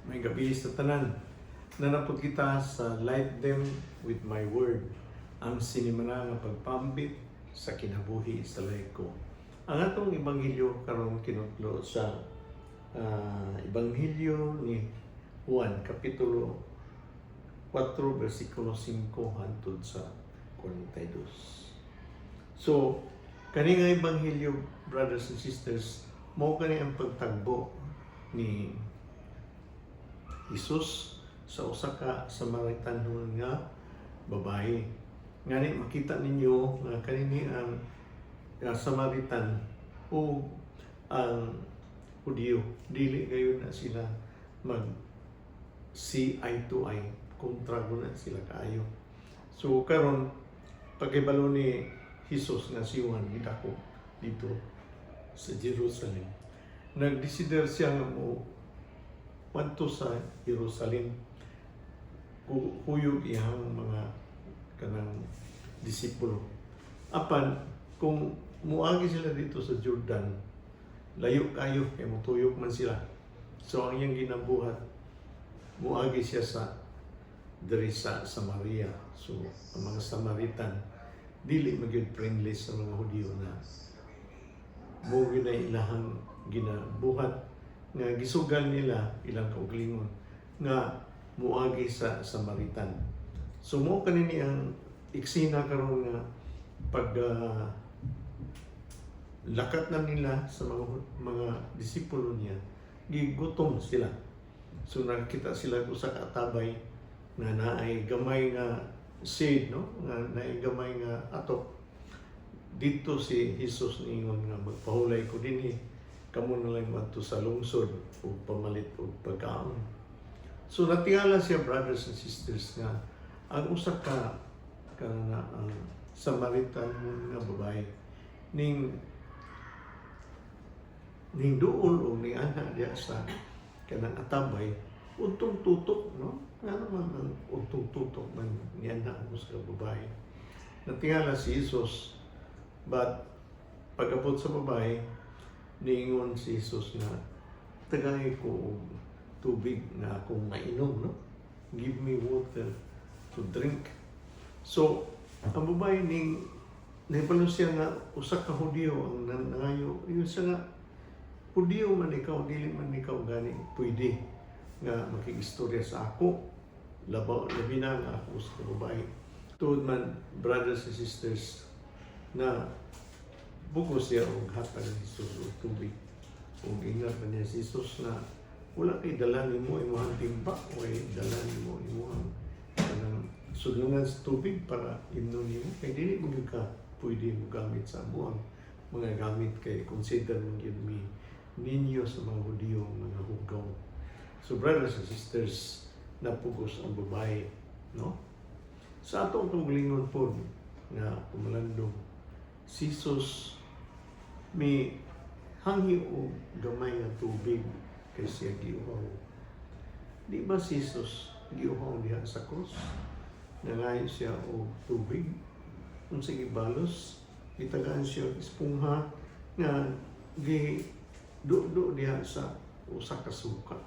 May gabi sa tanan. Nanapod kita sa Light Them with My Word. Ang sinimana nga pagpambit sa kinabuhi sa life ko. Ang atong ebanghelyo karon kinutlo sa ebanghelyo ni Juan kapitulo 4 versikulo 5 hangtod sa 42. So, kani nga ebanghelyo, brothers and sisters, mao kani ang pagtagbo ni Jesus sa usa ka Samaritanhon nga babae. Ngani makita ninyo nga kanini ang Samaritan o ang Hudyo dili gayon na sila mag see eye to eye, kontrago na sila kaayo. So karon pagkibalo ni Jesus nga si Juan gidako dito sa Jerusalem, nagdesider siya nga mo wadto sa Jerusalem, kuyog iyang mga kanang disipulo. Apan kung muagi sila dito sa Jordan, layo kayo kay mutuyok man sila. So ang iyang ginabuhat, muagi siya sa diri sa Samaria. So ang mga Samaritan dili magyud friendly sa mga Hudyo na mo na ilahang ginabuhat nga gisugal nila ilang kauglingon nga muagi sa Samaritan. So mo kanini ang iksina karon nga pag lakat na nila sa mga disipulo niya, gigutom sila. So nakita sila usa ka tabay nga naay gamay nga seed, no? Nga naay gamay nga atok. Dito si Jesus niingon nga magpahulay ko dinhi, kamo na lang madto sa lungsod o pamalit o pagkaon. So natingala siya, brothers and sisters, nga ang usa ka kana ang Samaritan nga babae ning duol o ning ana diya sa kanang atabay untong tutok, no? Ano man ang untong tutok man niya na ang usa ka babae. Natingala si Jesus, but pag-abot sa babae, niingon si Jesus nga tagay ko og tubig na akong mainom, no? Give me water to drink. So ang babae ning nahibalo siya nga usa ka Hudyo ang nangayo. Yun siya nga, Hudyo man ikaw, dili man ikaw gani pwede nga makigistorya sa ako. Labi na nga ako sa babae. Tuod man, brothers and sisters, na bukos siya og hatag ni Jesus og tubig. Ug ingat man niya si Jesus na wala kay dala nimo imong timba, way dala nimo imong kanang sudlungan sa tubig para imnon nimo. Kay dili mo ka pwede mo gamit sa amuang mga gamit kay consider mo yun ninyo sa mga Hudyo, mga hugaw. So brothers and sisters, napugos ang babae, no? Sa atong kagalingon po nga tumalandong si Jesus may hangyo o gamay nga tubig kay siya giuhaw. Di ba si Jesus giuhaw diha sa krus? Nangayo siya o tubig. Kung sa gibalos, itagaan siya espongha nga do diha sa usa ka suka,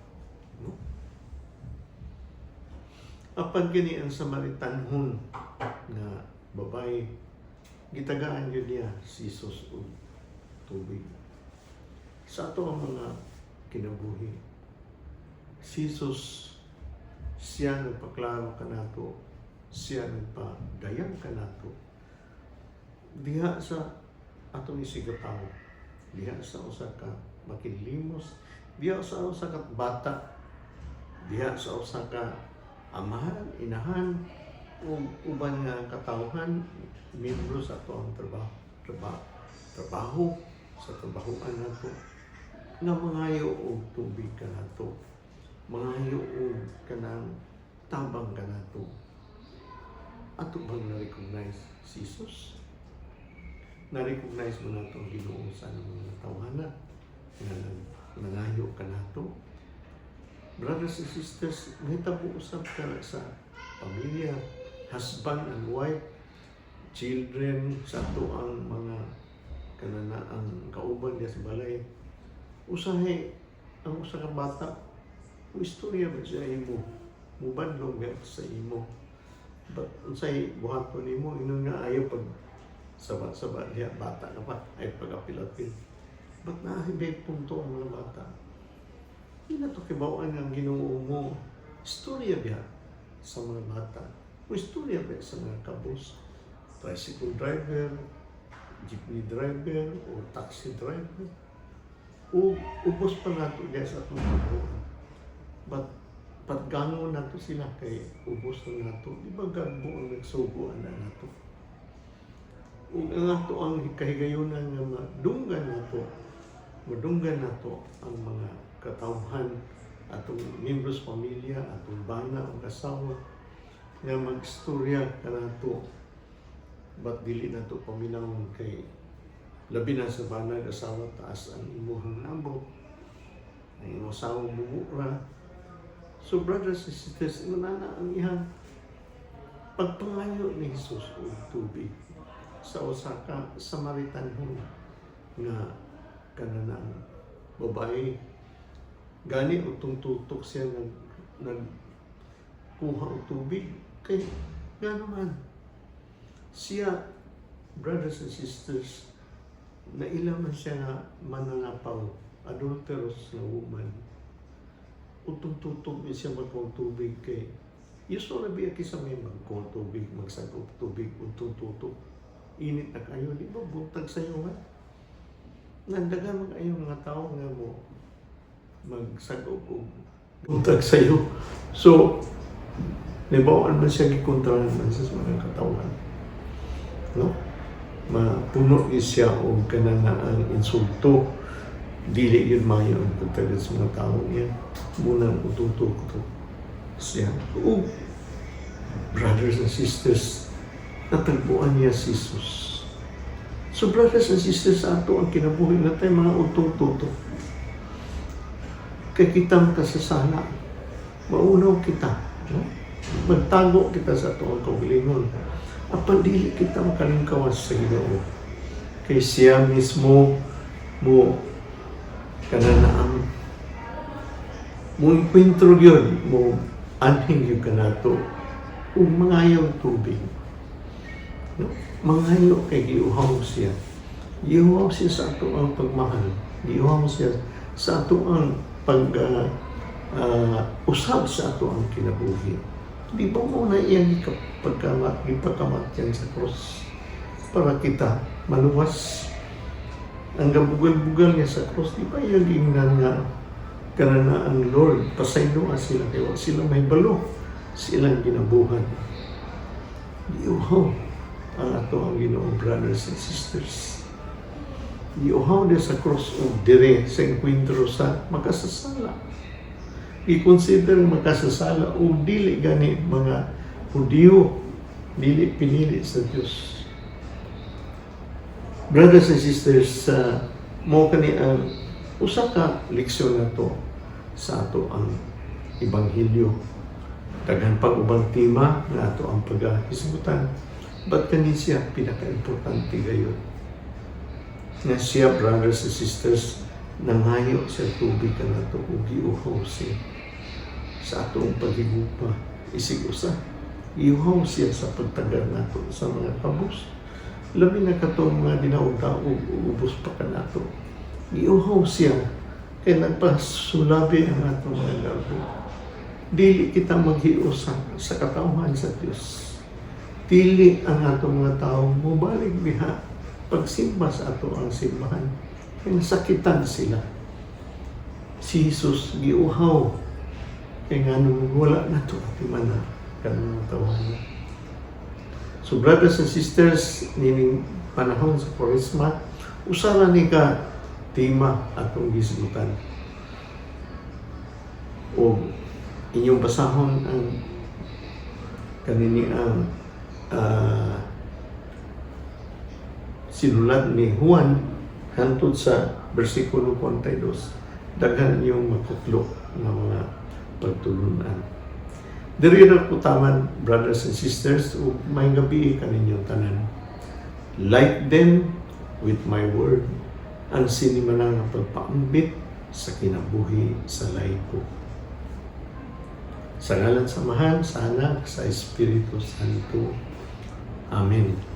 no? Apan gani ang Samaritanhon nga babae, gitagaan yun niya si Jesus o tubig. Sa ato ang mga kinabuhi, si Jesus, siya nagpaklaro ka nato, siya nagpadayang ka nato diha sa atong isigataw, diha sa usa ka makilimos, diha sa usa ka bata, diha sa usa ka amahan, inahan, o uban nga katawhan, membro sa ato ang trabaho sa trabahoan nato, nga mangayo og tubig ka nato, mangayo og kanang tabang ka nato. Ato bang na-recognize si Jesus? Na-recognize mo nato ang Ginoo sa mga tawhana nga nangayo ka nato? Brothers and sisters, mahitabo usab ka sa pamilya, husband and wife, children, sa ato ang mga kanana ang kauban niya sa balay. Usahay ang usa ka bata Ang istorya ba siya imo? Mubadlong ba sa imo? But unsay buhaton nimo inon nga ayaw pag saba-saba diha bata na pa ay pag-apil-apil. But naahibay punto ang mga bata. Hindi na ito kibawaan ang Ginoo mo. Istorya ba sa mga bata? O istorya ba sa mga kabos? Tricycle driver, jeepney driver, o taxi driver. O ubos pa nato diya sa atong kabuuan. But paggangon nato sila kay ubos na nato. Di ba gagbo ang nagsuguan na nato? O ang ato ang kahigayunan nga madunggan nato ang mga katawhan atong membros pamilya, atong bana o kasawa nga magstorya kanato. Ba't dili nato paminawon kay labi na sa bana kasawa taas ang imuhang nabot, ang imong asawa bumura. So brothers and sisters, manana ang ihang pagpangayo ni Jesus o tubig sa usa ka Samaritanhon nga kananang babae. Gani utong tutok siya nagkuha og tubig kay nga naman siya, brothers and sisters, naila man siya nga mananapaw, adulterous na woman. Utong tutok niya siya magkuha tubig kay Yesu na biya kisa may magkuha tubig, magsagop tubig, utong tutok. Init na kayo, di ba? Buntag sa'yo nga. Nandagan mga kayo mga tao nga mo magsagop o buntag sa'yo. So, nibawaan man siya gikontrahan man sa mga katawan. No? Mapuno siya o kananaan insulto. Dili yun mayo ang pagtagal sa mga tao niya. Munang ututok siya. O, brothers and sisters, natagpuan niya si Jesus. So brothers and sisters, ato ang kinabuhi na tayo mga utong-tuto. Kay kita makasasala, maunaw kita. No? Magtago kita sa ato ang kaugalingon. Apan dili kita makalingkawas sa Ginoo. Kay siya mismo mo kananaang mo enkwentro yun, mo anhing yung kanato kung mangayaw tubig. No? Mangayo kay giuhaw siya. Giuhaw siya sa ato ang pagmahal. Giuhaw siya sa ato ang usab sa ato ang kinabuhi. Di ba mo na iyang ipagkamatyan sa cross para kita maluwas? Ang gabugal-bugal niya sa cross, di ba iyang ingnan nga kananaan Lord, pasayloa sila kaya sila may balo silang ginabuhan. Giuhaw ang ato ang Ginoo, brothers and sisters. Giuhaw din sa cross o dire sa enkwentro sa makasasala. I-consider makasasala o dili gani mga Hudiyo, dili pinili sa Diyos. Brothers and sisters, mo kani ang usa ka leksyon na to sa ato ang Ebanghelyo. Daghan pag ubang tema nga ato ang paghisgutan. Ba't kani siya pinaka-importante gayon? Nga siya, brothers and sisters, nangayo sa tubig ka na ito o giuhaw siya sa atong paghigupa. Isig usa, iuhaw siya sa pagtagal na ito sa mga kabus. Labi na katong mga dinaog-daog o ubos pa ka na ito. Iuhaw siya kaya nagpasulabi ang atong mga labo. Dili kita maghiusa sa katawhan sa Diyos. Dili ang atong mga tao mubalik biha pagsimba sa ato ang simbahan. Kaya nasakitan sila. Si Jesus giuhaw. Kaya nga nung wala na ito at imana kanang tawahan. So brothers and sisters, nining panahon sa Kwaresma, usara ni ka tema atong gisgutan. O inyong basahon ang kanini ang sinulat ni Juan hantod sa versikulo 42, daghan yung makutlo ng mga pagtulunan. Diri ra ko taman, brothers and sisters, ug may gabi kaninyong tanan. Like them with my word, ang sinimana nga pagpaambit sa kinabuhi sa laiko. Sa ngalan sa Mahal, sa Anak, sa Espiritu Santo. Amen.